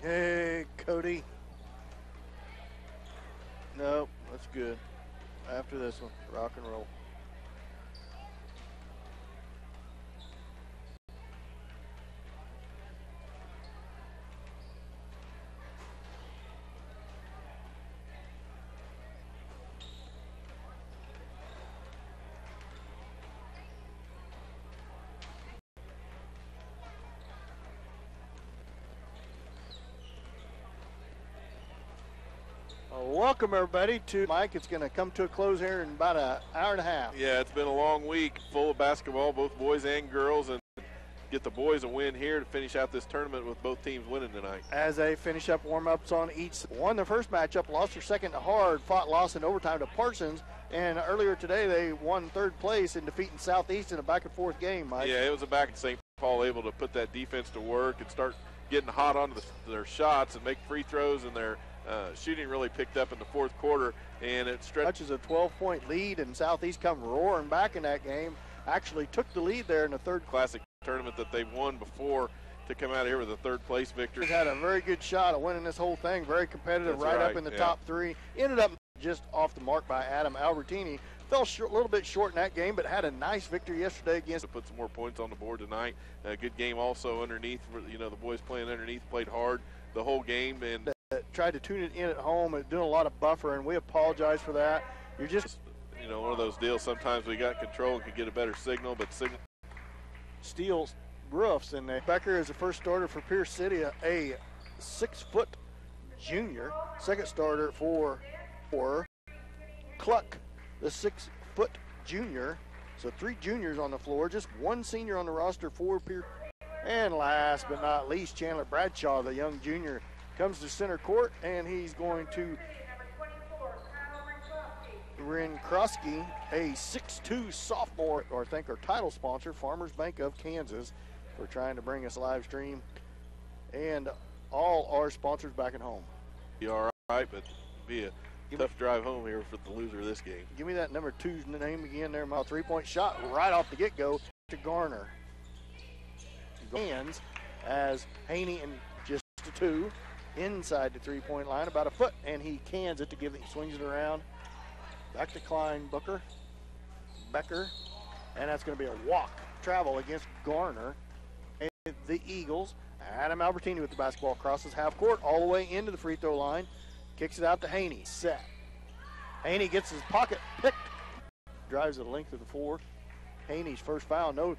Hey, Cody. Nope, that's good. After this one, rock and roll. Welcome, everybody, to Mike. It's going to come to a close here in about an hour and a half. Yeah, it's been a long week full of basketball, both boys and girls, and get the boys a win here to finish out this tournament with both teams winning tonight. As they finish up warm-ups on each, won their first matchup, lost their second to Hard, lost in overtime to Parsons, and earlier today they won third place in defeating Southeast in a back-and-forth game, Mike. Yeah, it was a back in St. Paul able to put that defense to work and start getting hot onto their shots and make free throws, and their shooting really picked up in the fourth quarter, and it stretches a 12-point lead, and Southeast come roaring back in that game. Actually took the lead there in the third classic tournament that they've won before to come out of here with a third-place victory. He's had a very good shot of winning this whole thing. Very competitive, right up in the top three. Ended up just off the mark by Adam Albertini. Fell short, a little bit short in that game, but had a nice victory yesterday against. To put some more points on the board tonight. A good game also underneath. You know, the boys playing underneath played hard the whole game and tried to tune it in at home and doing a lot of buffering. We apologize for that. You're just, you know, one of those deals. Sometimes we got control and could get a better signal, but steals roofs. And Becker is the first starter for Pierce City, a 6-foot junior. Second starter for Cluck, the 6-foot junior. So 3 juniors on the floor, just 1 senior on the roster for Pierce. And last but not least, Chandler Bradshaw, the young junior, comes to center court, and he's going to Rin Krosky, a 6'2 sophomore, or I think our title sponsor, Farmers Bank of Kansas, for trying to bring us live stream, and all our sponsors back at home. Be all right, but be a tough drive home here for the loser of this game. Give me that number 2's name again there, my 3-point shot right off the get-go to Garner. Hands as Haney and just a 2 inside the 3-point line, about a foot, and he cans it to give it, swings it around. Back to Becker, and that's going to be a walk travel against Garner. And the Eagles, Adam Albertini with the basketball, crosses half court all the way into the free throw line, kicks it out to Haney. Set. Haney gets his pocket picked, drives the length of the floor. Haney's first foul. No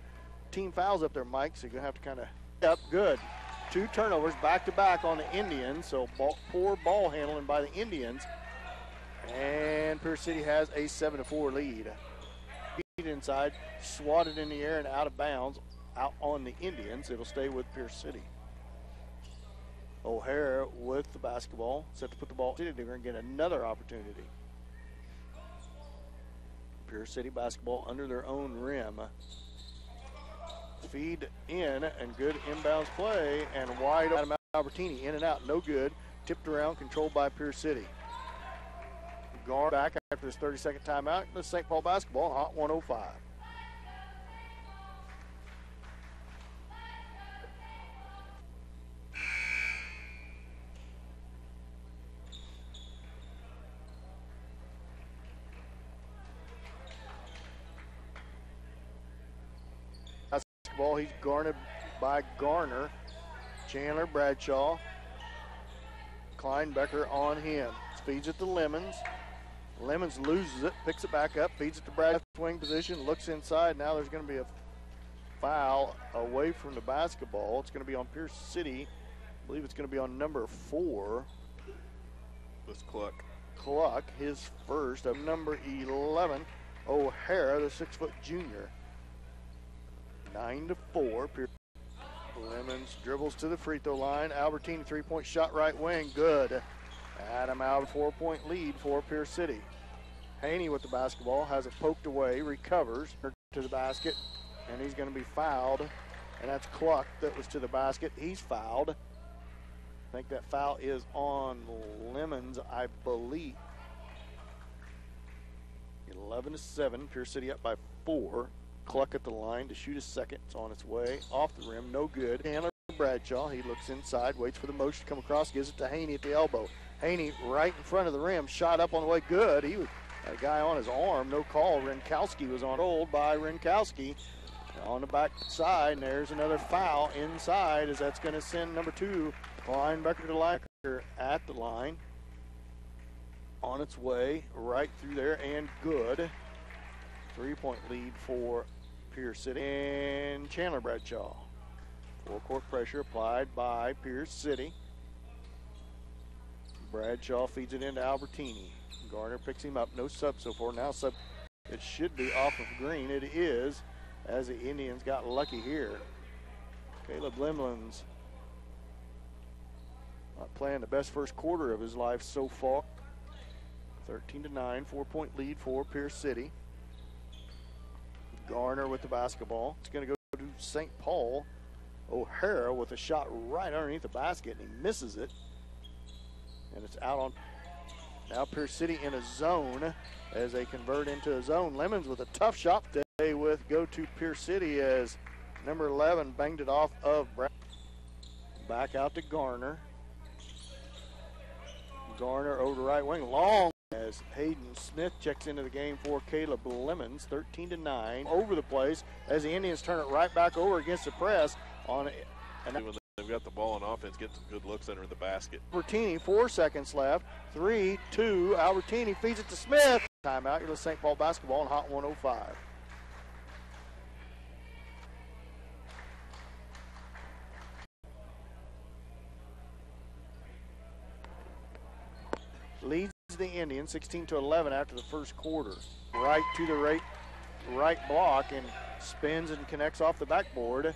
team fouls up there, Mike, so you're going to have to kind of up good. 2 turnovers back-to-back on the Indians, so poor ball handling by the Indians. And Pierce City has a 7-4 lead. Feet inside, swatted in the air and out of bounds, out on the Indians. It'll stay with Pierce City. O'Hara with the basketball, set to put the ball. They're going to get another opportunity. Pierce City basketball under their own rim. Feed in, and good inbounds play, and wide open. Albertini in and out, no good. Tipped around, controlled by Pierce City. Gar back after his 30-second timeout. The St. Paul basketball, hot 105. Basketball, he's guarded by Garner. Chandler Bradshaw. Kleinbecker on him. Feeds it to Lemons. Lemons loses it, picks it back up, feeds it to Brad, swing position, looks inside. Now there's going to be a foul away from the basketball. It's going to be on Pierce City. I believe it's going to be on number 4. This Cluck. Cluck, his first, of number 11, O'Hara, the 6-foot junior. 9-4. Lemons dribbles to the free throw line. Albertini 3-point shot right wing, good. Adam Albert 4-point lead for Pierce City. Haney with the basketball, has it poked away, recovers to the basket, and he's going to be fouled. And that's Cluck that was to the basket. He's fouled. I think that foul is on Lemons, I believe. 11-7, Pierce City up by 4. Cluck at the line to shoot a second. It's on its way. Off the rim, no good. Chandler Bradshaw. He looks inside, waits for the motion to come across, gives it to Haney at the elbow. Haney right in front of the rim, shot up on the way, good. He was a guy on his arm, no call. Rinkowski was on hold by Rinkowski on the back side, and there's another foul inside as that's going to send number 2, Kleinbecker to line at the line. On its way right through there and good. 3-point lead for Pierce City and Chandler Bradshaw. Full court pressure applied by Pierce City. Bradshaw feeds it into Albertini. Garner picks him up. No sub so far. Now sub. It should be off of Green. It is, as the Indians got lucky here. Caleb Lemlins not playing the best first quarter of his life so far. 13-9, 4-point lead for Pierce City. Garner with the basketball. It's going to go to St. Paul. O'Hara with a shot right underneath the basket, and he misses it. And it's out on. Now Pierce City in a zone as they convert into a zone. Lemons with a tough shot. They with go to Pierce City as number 11 banged it off of Brad. Back out to Garner. Garner over the right wing. Long as Hayden Smith checks into the game for Caleb Lemons. 13-9 over the place as the Indians turn it right back over against the press on it. And when they've got the ball on offense, get some good looks under the basket. Albertini, 4 seconds left. 3-2. Albertini feeds it to Smith. Timeout. You're with St. Paul basketball on Hot 105. Leads the Indians 16-11 after the first quarter. Right to the right block and spins and connects off the backboard.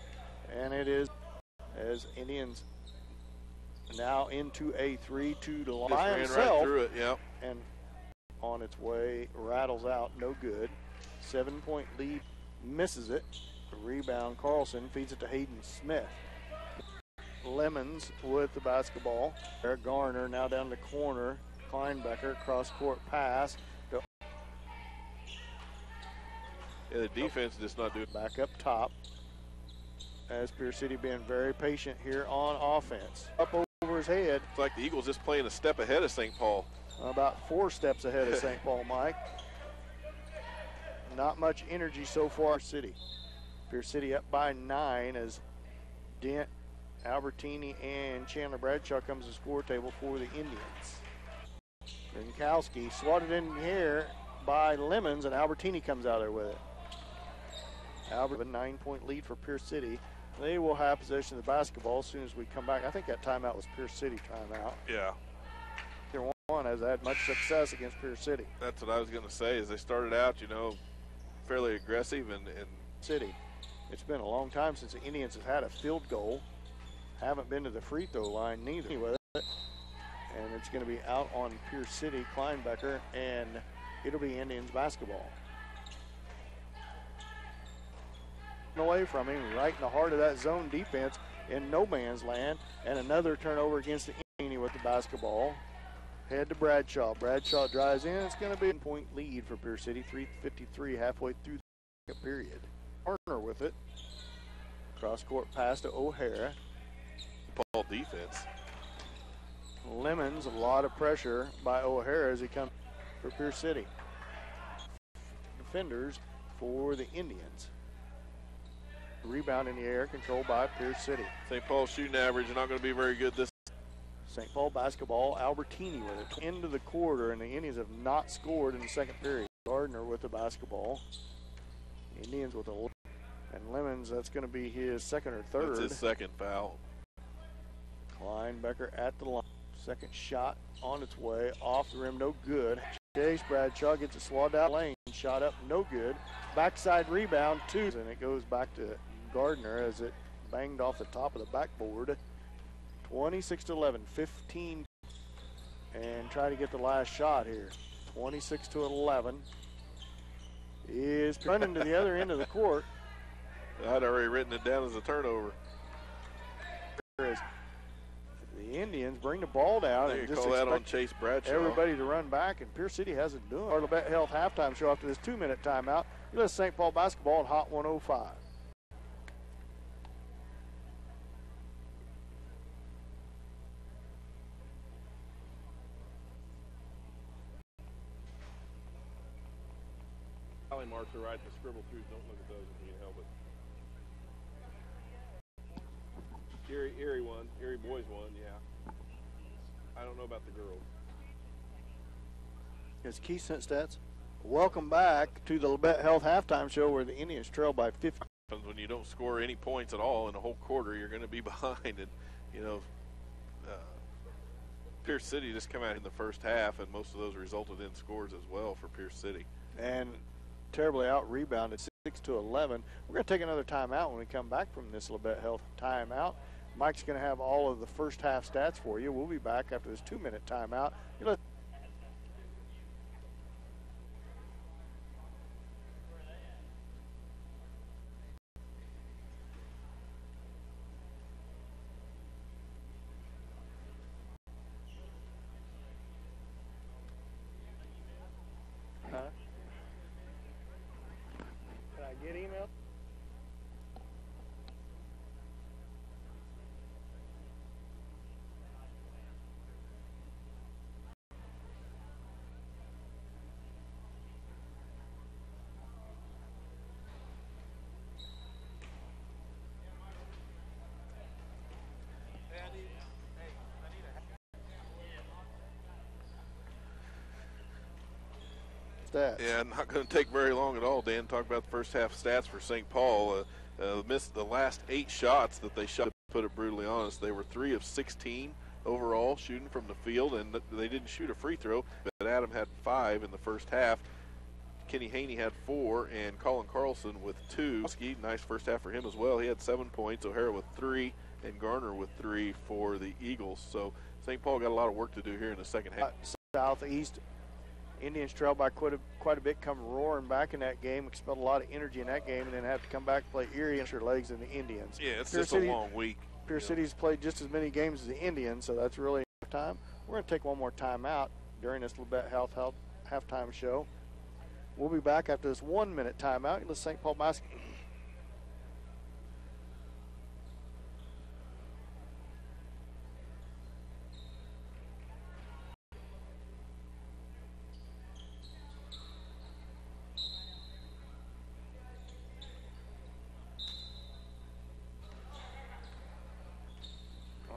And it is as Indians now into a 3-2 to line by himself. Right through it, yep. And on its way, rattles out, no good. 7-point lead, misses it. Rebound, Carlson feeds it to Hayden Smith. Lemons with the basketball. Eric Garner now down the corner. Kleinbecker, cross-court pass. Yeah, the defense just not doing. Back up top. As Pierce City being very patient here on offense. Up over his head. It's like the Eagles just playing a step ahead of St. Paul. About 4 steps ahead of St. Paul, Mike. Not much energy so far, City. Pierce City up by 9 as Dent, Albertini, and Chandler Bradshaw comes to the score table for the Indians. Rinkowski swatted in the air by Lemons, and Albertini comes out there with it. Albert, a 9-point lead for Pierce City. They will have possession of the basketball as soon as we come back. I think that timeout was Pierce City timeout. Yeah. Either one has had much success against Pierce City. That's what I was going to say. Is they started out, fairly aggressive and City. It's been a long time since the Indians have had a field goal. Haven't been to the free throw line neither with it. And it's going to be out on Pierce City, Kleinbecker, and it'll be Indians basketball. Away from him, right in the heart of that zone defense in no man's land, and another turnover against the Indians with the basketball. Head to Bradshaw. Bradshaw drives in. It's going to be a 1-point lead for Pierce City. 3:53 halfway through the period. Garner with it. Cross-court pass to O'Hara. Paul defense. Lemons, a lot of pressure by O'Hara as he comes for Pierce City. Defenders for the Indians. Rebound in the air, controlled by Pierce City. St. Paul's shooting average is not going to be very good this. St. Paul basketball, Albertini with it. Into the quarter, and the Indians have not scored in the second period. Gardner with the basketball. Indians with a, and Lemons, that's going to be his second or third. That's his second foul. Kleinbecker at the line. Second shot on its way, off the rim, no good. Chase Bradshaw gets a swat out lane, shot up, no good. Backside rebound, 2, and it goes back to Gardner as it banged off the top of the backboard. 26-11, 15, and try to get the last shot here. 26-11 is running to the other end of the court. I'd already written it down as a turnover. The Indians bring the ball down and just call that on Chase Bradshaw. Everybody to run back, and Pierce City hasn't done it. Arlebet Health halftime show after this 2-minute timeout. You listen to St. Paul basketball on Hot 105. Tally marks are right. The scribble throughs, don't look at those if you can help it. Erie won. Erie boys won, yeah. I don't know about the girls. It's Key Sent Stats. Welcome back to the Labette Health Halftime Show where the Indians trail by 50. When you don't score any points at all in a whole quarter, you're going to be behind. And, you know, Pierce City just come out in the first half, and most of those resulted in scores as well for Pierce City. And terribly out-rebounded, 6-11. We're going to take another timeout when we come back from this Labette Health timeout. Mike's going to have all of the first half stats for you. We'll be back after this 2-minute timeout. Can I get email? Stats. Yeah, not going to take very long at all, Dan. Talk about the first half stats for St. Paul. Missed the last 8 shots that they shot, to put it brutally honest. They were 3 of 16 overall shooting from the field, and they didn't shoot a free throw. But Adam had 5 in the first half. Kenny Haney had 4, and Colin Carlson with 2. Nice first half for him as well. He had 7 points. O'Hara with 3, and Garner with 3 for the Eagles. So St. Paul got a lot of work to do here in the second half. Southeast Indians trailed by quite a bit, come roaring back in that game, expelled a lot of energy in that game, and then have to come back and play Erie and their legs in the Indians. Yeah, it's just a long week. Pierce City's played just as many games as the Indians, so that's really time. We're going to take one more time out during this Labette Health halftime show. We'll be back after this 1-minute timeout. Let's St. Paul basketball.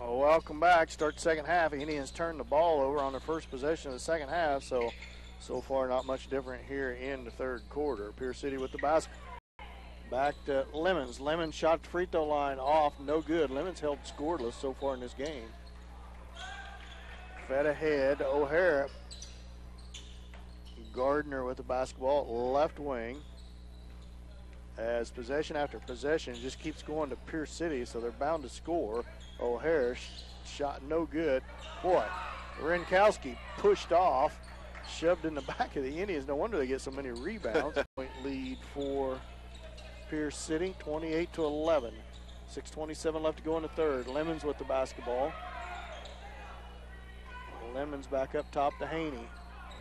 Welcome back. Start the second half. The Indians turn the ball over on their first possession of the second half, so far not much different here in the third quarter. Pierce City with the basket. Back to Lemons. Lemons shot the free throw line off, no good. Lemons held scoreless so far in this game. Fed ahead to O'Hara. Gardner with the basketball, left wing. As possession after possession just keeps going to Pierce City, so they're bound to score. O'Hara shot no good. Boy, Rinkowski pushed off, shoved in the back of the Indians. No wonder they get so many rebounds. Point lead for Pierce City, 28-11. 6:27 left to go in the third. Lemons with the basketball. Lemons back up top to Haney.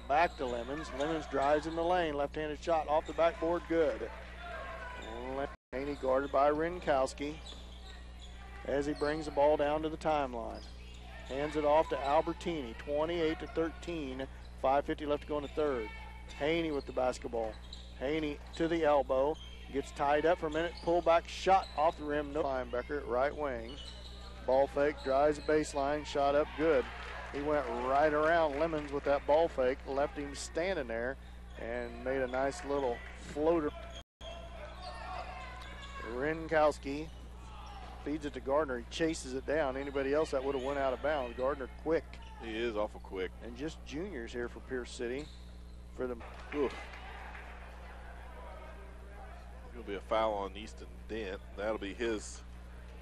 Back to Lemons. Lemons drives in the lane. Left-handed shot off the backboard, good. Haney guarded by Rinkowski as he brings the ball down to the timeline. Hands it off to Albertini, 28-13. 5:50 left to go in the third. Haney with the basketball. Haney to the elbow. Gets tied up for a minute. Pullback shot off the rim. No. Linebacker at right wing. Ball fake, drives the baseline. Shot up good. He went right around Lemons with that ball fake. Left him standing there and made a nice little floater. Rinkowski feeds it to Gardner. He chases it down. Anybody else that would have went out of bounds. Gardner quick. He is awful quick. And just juniors here for Pierce City. For them. Oof. It'll be a foul on Easton Dent. That'll be his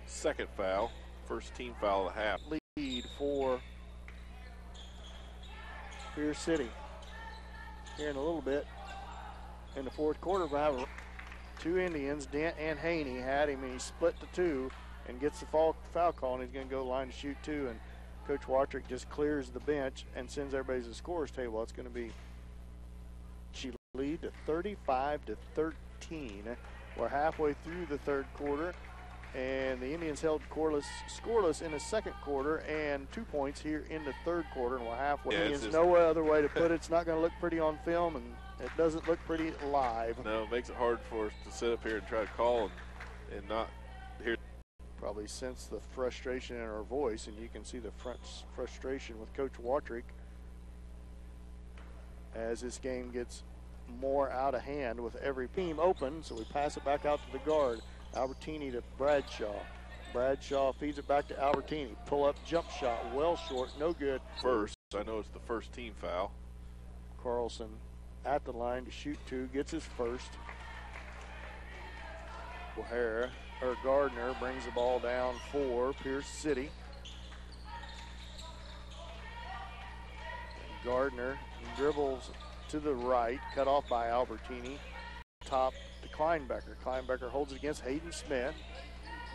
second foul. First team foul of the half. Lead for Pierce City. Here in a little bit. In the fourth quarter, we'll have 2 Indians, Dent and Haney, had him, and he split the 2 and gets the foul call, and he's going to go line to shoot 2. And Coach Watrick just clears the bench and sends everybody to the scorer's table. It's going to be she lead to 35-13. We're halfway through the third quarter. And the Indians held scoreless in the second quarter and 2 points here in the third quarter, and we're halfway. Yeah, There's no other way to put it. It's not going to look pretty on film, and it doesn't look pretty live. No, it makes it hard for us to sit up here and try to call and not hear. Probably sense the frustration in our voice, and you can see the frustration with Coach Watrick as this game gets more out of hand with every team open. So we pass it back out to the guard. Albertini to Bradshaw. Bradshaw feeds it back to Albertini. Pull up jump shot, well short, no good. First, I know it's the first team foul. Carlson at the line to shoot two, gets his first. Gardner brings the ball down for Pierce City. Gardner dribbles to the right, cut off by Albertini. Top to Kleinbecker. Kleinbecker holds it against Hayden Smith.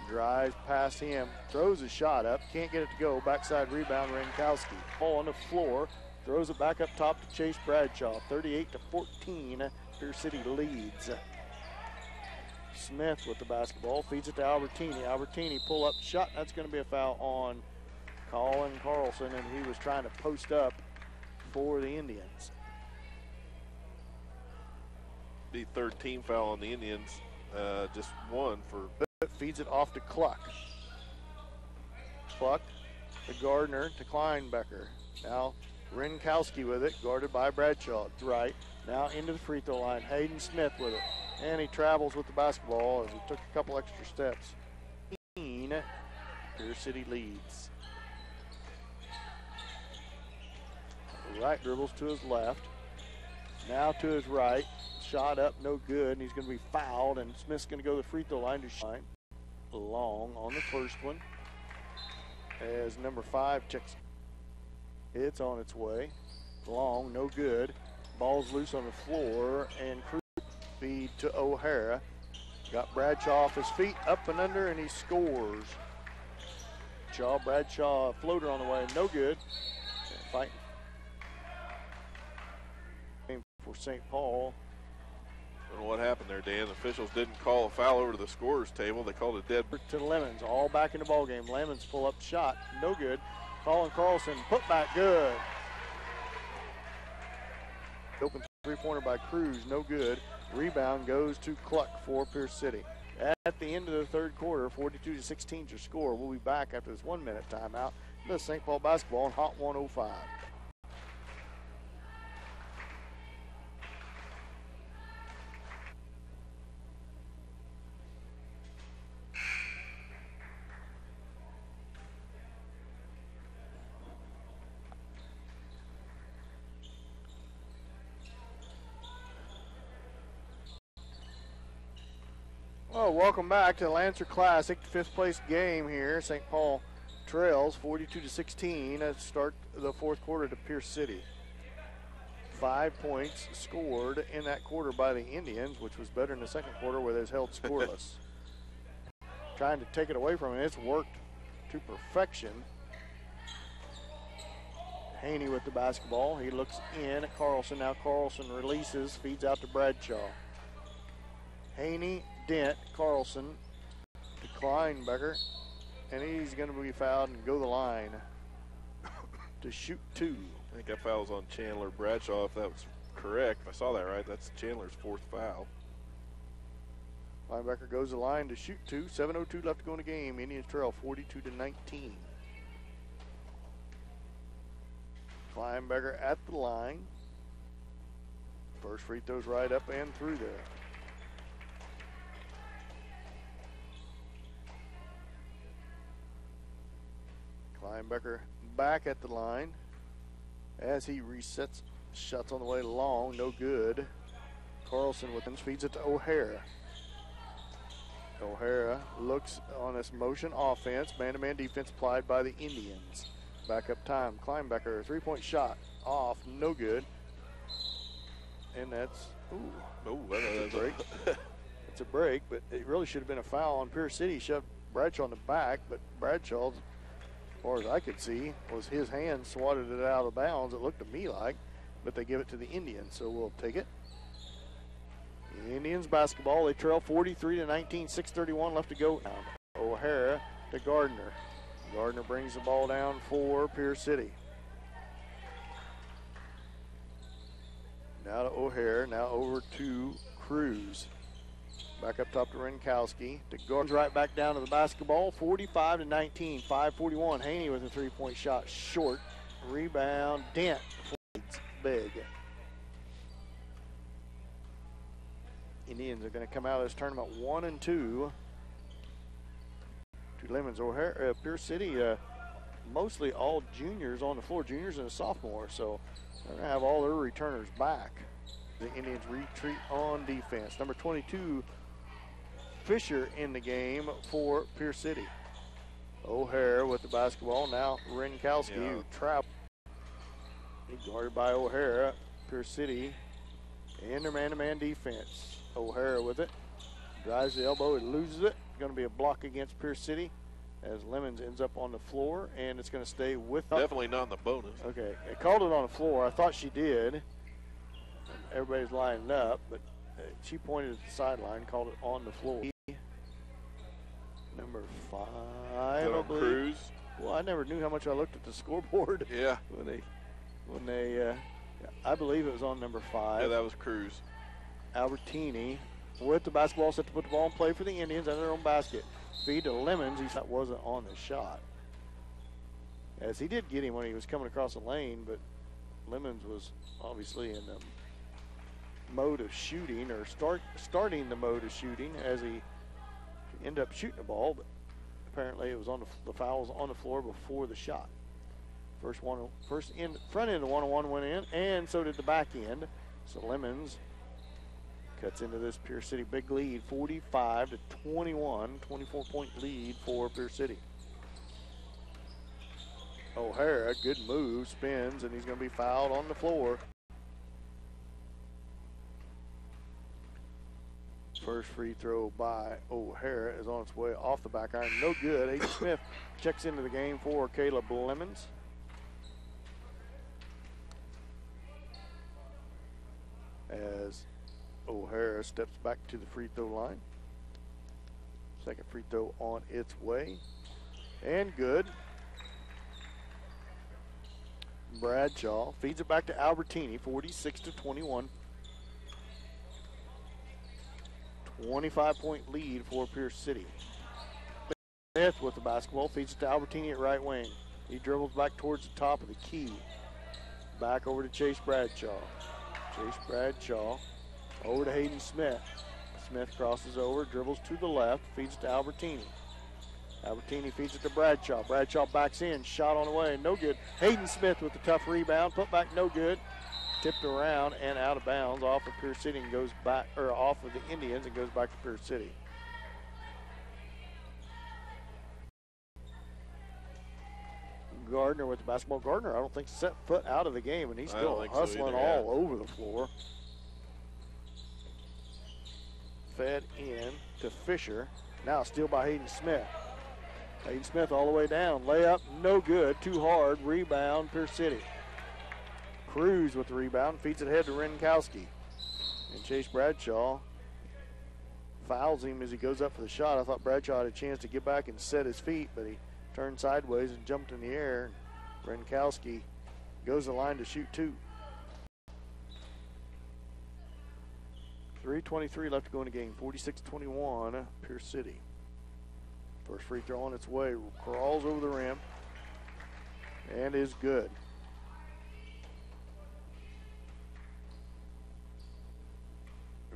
Drives past him, throws a shot up, can't get it to go. Backside rebound, Rankowski. Ball on the floor, throws it back up top to Chase Bradshaw. 38-14, Pierce City leads. Smith with the basketball, feeds it to Albertini. Albertini pull up shot, that's going to be a foul on Colin Carlson, and he was trying to post up for the Indians. The third team foul on the Indians, just one for. Feeds it off to Cluck. Cluck to Gardner to Kleinbecker. Now Rinkowski with it, guarded by Bradshaw. Right, now into the free throw line. Hayden Smith with it. And he travels with the basketball as he took a couple extra steps. Pierce City leads. Right dribbles to his left. Now to his right. Shot up, no good, and he's going to be fouled, and Smith's going to go to the free throw line to shine. Long on the first one. As number 5 checks. It's on its way. Long, no good. Ball's loose on the floor, and Cruz feed to O'Hara. Got Bradshaw off his feet, up and under, and he scores. Bradshaw floater on the way, no good. Fighting for St. Paul. I don't know what happened there, Dan. The officials didn't call a foul over to the scorer's table. They called a dead. To Lemons, all back in the ball game. Lemons pull up shot, no good. Colin Carlson, put back, good. Open three-pointer by Cruz, no good. Rebound goes to Cluck for Pierce City. At the end of the third quarter, 42-16 is your score. We'll be back after this 1 minute timeout. This is St. Paul basketball on Hot 105. Well, welcome back to the Lancer Classic, fifth place game here. St. Paul trails 42-16 at start the fourth quarter to Pierce City. 5 points scored in that quarter by the Indians, which was better in the second quarter where they was held scoreless. Trying to take it away from it. It's worked to perfection. Haney with the basketball. He looks in at Carlson. Now Carlson releases, feeds out to Bradshaw. Haney, Dent, Carlson to Kleinbecker, and he's going to be fouled and go the line to shoot two. I think that foul was on Chandler Bradshaw, if that was correct. If I saw that right, that's Chandler's fourth foul. Kleinbecker goes the line to shoot two. 7:02 left to go in the game. Indians trail 42-19. Kleinbecker at the line. First free throw's right up and through there. Kleinbecker back at the line as he resets. Shots on the way long, no good. Carlson with him, feeds it to O'Hara. O'Hara looks on this motion offense. Man-to-man defense applied by the Indians. Back up time. Kleinbecker, three-point shot off, no good. And that's, that's a break. It's a break, but it really should have been a foul on Pierce City. Shoved Bradshaw in the back, but Bradshaw, as far as I could see, was his hand swatted it out of bounds. It looked to me like, but they give it to the Indians, so we'll take it. The Indians basketball, they trail 43-19, 6:31 left to go. O'Hara to Gardner. Gardner brings the ball down for Pierce City. Now to O'Hara, now over to Cruz. Back up top to Renkowski. To Gardner, right back down to the basketball. 45-19, 5:41. Haney with a three-point shot, short. Rebound, Dent. Big. Indians are going to come out of this tournament 1-2. 2 lemons. O'Hara, Pierce City, mostly all juniors on the floor, juniors and a sophomore, so they're going to have all their returners back. The Indians retreat on defense. Number 22, Fisher in the game for Pierce City. O'Hara with the basketball. Now Renkowski, who trapped. Guarded by O'Hara. Pierce City in their man-to-man defense. O'Hara with it. Drives the elbow and loses it. Going to be a block against Pierce City as Lemons ends up on the floor, and it's going to stay with. Definitely not in the bonus. Okay, they called it on the floor. I thought she did. Everybody's lining up, but she pointed at the sideline, called it on the floor. Number 5, I believe. Cruz. Well, I never knew how much I looked at the scoreboard. Yeah. When they, I believe it was on number 5. Yeah, that was Cruz. Albertini with the basketball, set to put the ball in play for the Indians under their own basket. Feed to Lemons. He thought wasn't on the shot. As he did get him when he was coming across the lane, but Lemons was obviously in the mode of shooting, or starting the mode of shooting as he ended up shooting the ball, but apparently it was on the foul was on the floor before the shot. Front end of the one-on-one went in, and so did the back end. So Lemons cuts into this Pierce City big lead, 45-21, 24-point lead for Pierce City. O'Hara, good move, spins, and he's going to be fouled on the floor. First free throw by O'Hara is on its way off the back iron. No good. Hayden Smith checks into the game for Caleb Lemons. As O'Hara steps back to the free throw line. Second free throw on its way. And good. Bradshaw feeds it back to Albertini, 46-21. 25-point lead for Pierce City. Smith with the basketball, feeds it to Albertini at right wing. He dribbles back towards the top of the key. Back over to Chase Bradshaw. Chase Bradshaw over to Hayden Smith. Smith crosses over, dribbles to the left, feeds it to Albertini. Albertini feeds it to Bradshaw. Bradshaw backs in, shot on the way, no good. Hayden Smith with the tough rebound, put back, no good. Tipped around and out of bounds off of Pierce City and goes back, or off of the Indians and goes back to Pierce City. Gardner with the basketball. Gardner, I don't think, set foot out of the game, and he's still hustling all over the floor. Fed in to Fisher. Now steal by Hayden Smith. Hayden Smith all the way down. Layup, no good. Too hard. Rebound, Pierce City. Cruz with the rebound. Feeds it ahead to Renkowski. And Chase Bradshaw fouls him as he goes up for the shot. I thought Bradshaw had a chance to get back and set his feet, but he turned sideways and jumped in the air. Renkowski goes the line to shoot 2. 3:23 left to go in the game. 46-21, Pierce City. First free throw on its way. Crawls over the rim and is good.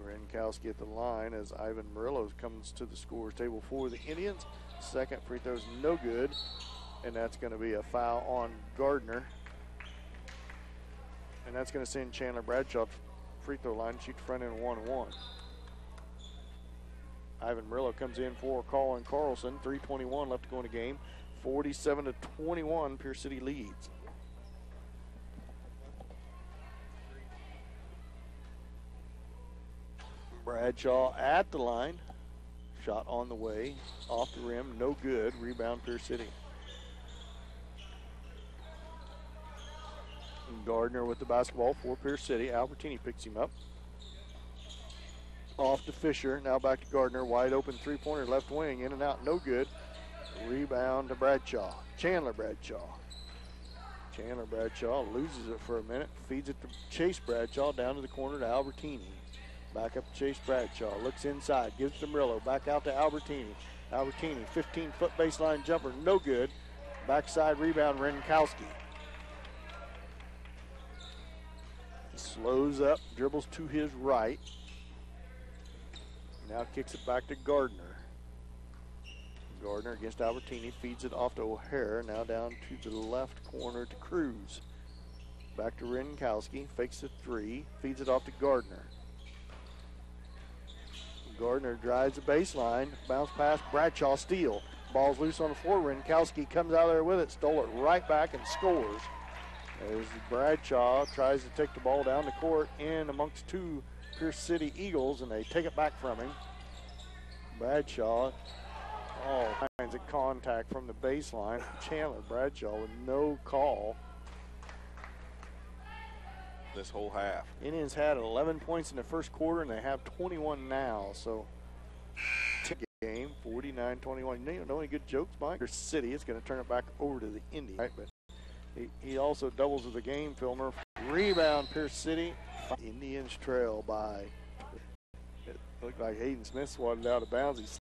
Renkowski at the line as Ivan Murillo comes to the scorer's table for the Indians. Second free throw is no good, and that's going to be a foul on Gardner. And that's going to send Chandler Bradshaw free throw line, shoot front end 1-1. Ivan Murillo comes in for Colin Carlson. 3:21 left to go in the game. 47-21, Pierce City leads. Bradshaw at the line. Shot on the way. Off the rim. No good. Rebound Pierce City. Gardner with the basketball for Pierce City. Albertini picks him up. Off to Fisher. Now back to Gardner. Wide open three-pointer left wing. In and out. No good. Rebound to Bradshaw. Chandler Bradshaw. Chandler Bradshaw loses it for a minute, feeds it to Chase Bradshaw down to the corner to Albertini. Back up to Chase Bradshaw, looks inside, gives to Murillo, back out to Albertini. Albertini, 15-foot baseline jumper, no good. Backside rebound, Renkowski. Slows up, dribbles to his right. Now kicks it back to Gardner. Gardner against Albertini, feeds it off to O'Hare, now down to the left corner to Cruz. Back to Renkowski, fakes the three, feeds it off to Gardner. Gardner drives the baseline, bounce pass, Bradshaw steal. Ball's loose on the floor, Renkowski comes out there with it, stole it right back and scores. As Bradshaw tries to take the ball down the court in amongst two Pierce City Eagles, and they take it back from him. Bradshaw, all kinds of contact from the baseline. Chandler Bradshaw with no call. This whole half. Indians had 11 points in the first quarter, and they have 21 now. So, game 49-21. You know any good jokes, Mike? Pierce City is going to turn it back over to the Indians, right? But he also doubles as a game filmer. Rebound, Pierce City. Indians trail by. It looked like Hayden Smith swatted out of bounds. He